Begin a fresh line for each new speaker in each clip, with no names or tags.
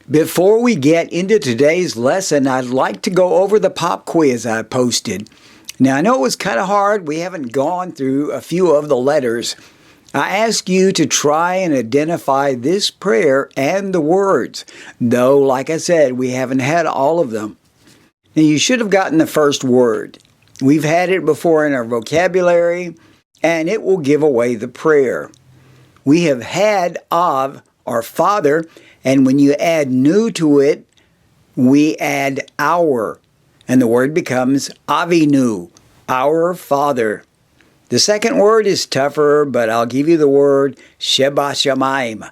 Before we get into today's lesson, I'd like to go over the pop quiz I posted. Now, I know it was kind of hard. We haven't gone through a few of the letters. I ask you to try and identify this prayer and the words, though, like I said, we haven't had all of them. Now, you should have gotten the first word. We've had it before in our vocabulary, and it will give away the prayer. We have had Av, our Father, and when you add nu to it, we add our, and the word becomes Avinu, our Father. The second word is tougher, but I'll give you the word Sheba Shamayim,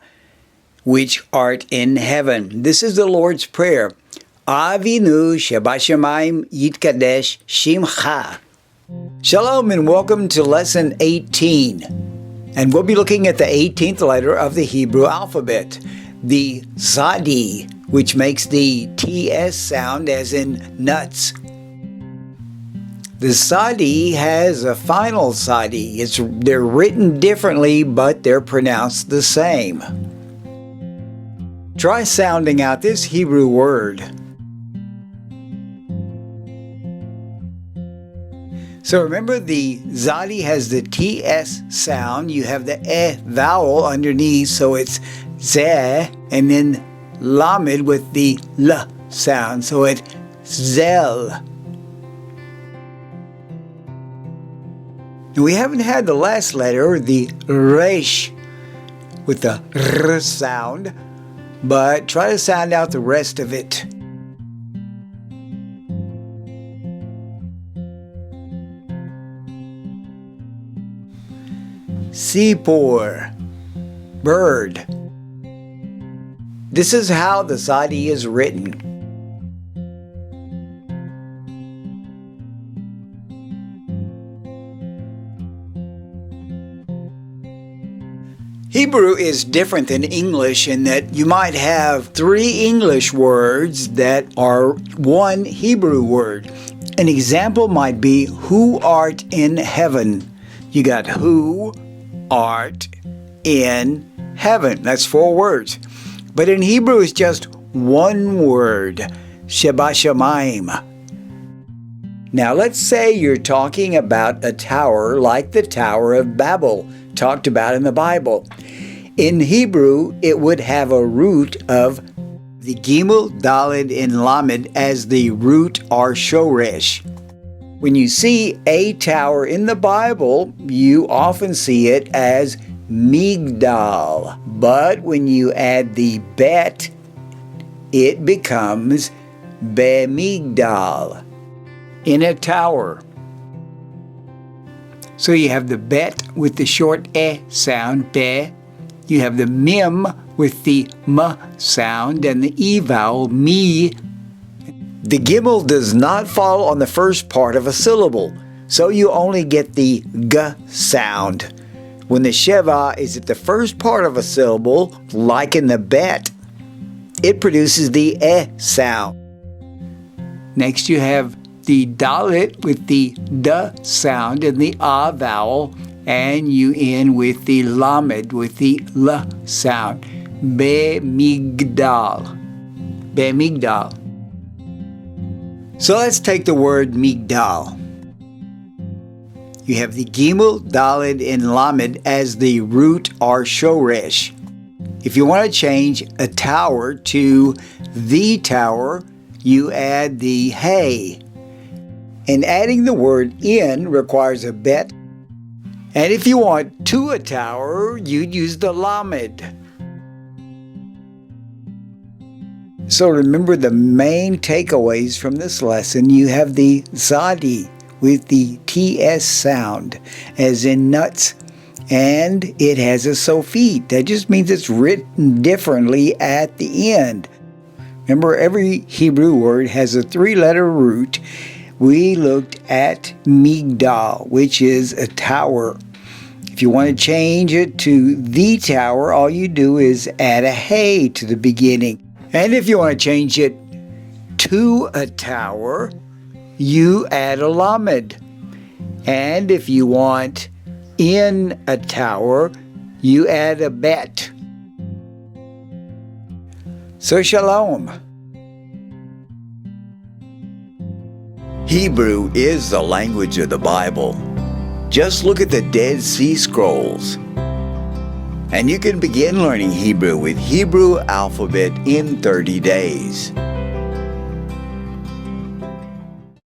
which art in heaven. This is the Lord's Prayer. Avinu Sheba Shamayim Yitkadesh Shimcha. Shalom and welcome to Lesson 18. And we'll be looking at the 18th letter of the Hebrew alphabet, the Tsade, which makes the TS sound as in nuts. The Tsade has a final Tsade. They're written differently, but they're pronounced the same. Try sounding out this Hebrew word. So remember, the Tsade has the TS sound. You have the E vowel underneath, so it's Zeh, and then Lamed with the L sound, so it's Zel. We haven't had the last letter, the Resh, with the R sound, but try to sound out the rest of it. Sipor, bird. This is how the Tsade is written. Hebrew is different than English in that you might have three English words that are one Hebrew word. An example might be, who art in heaven. You got who art in heaven. That's four words. But in Hebrew, it's just one word, Sheba Shamayim. Now, let's say you're talking about a tower like the Tower of Babel, talked about in the Bible. In Hebrew, it would have a root of the Gimel, Daled, and Lamed as the root or Shoresh. When you see a tower in the Bible, you often see it as Migdal. But when you add the bet, it becomes Bemigdal, in a tower. So you have the bet with the short E sound, Be. You have the Mim with the M sound and the E vowel, Mi. The Gimel does not fall on the first part of a syllable, so you only get the G sound. When the Sheva is at the first part of a syllable, like in the bet, it produces the E sound. Next you have the Dalet with the D sound and the A vowel, and you end with the Lamed with the L sound. Bemigdal. Bemigdal. So let's take the word Migdal. You have the Gimel, Daled, and Lamed as the root or Shoresh. If you want to change a tower to the tower, you add the Hey. And adding the word in requires a bet. And if you want to a tower, you'd use the Lamed. So remember the main takeaways from this lesson. You have the Tsade with the TS sound, as in nuts, and it has a sofit. That just means it's written differently at the end. Remember, every Hebrew word has a three-letter root. We looked at Migdal, which is a tower. If you want to change it to the tower, all you do is add a Hey to the beginning. And if you want to change it to a tower, you add a Lamed. And if you want in a tower, you add a bet. So shalom. Hebrew is the language of the Bible. Just look at the Dead Sea Scrolls. And you can begin learning Hebrew with Hebrew alphabet in 30 days.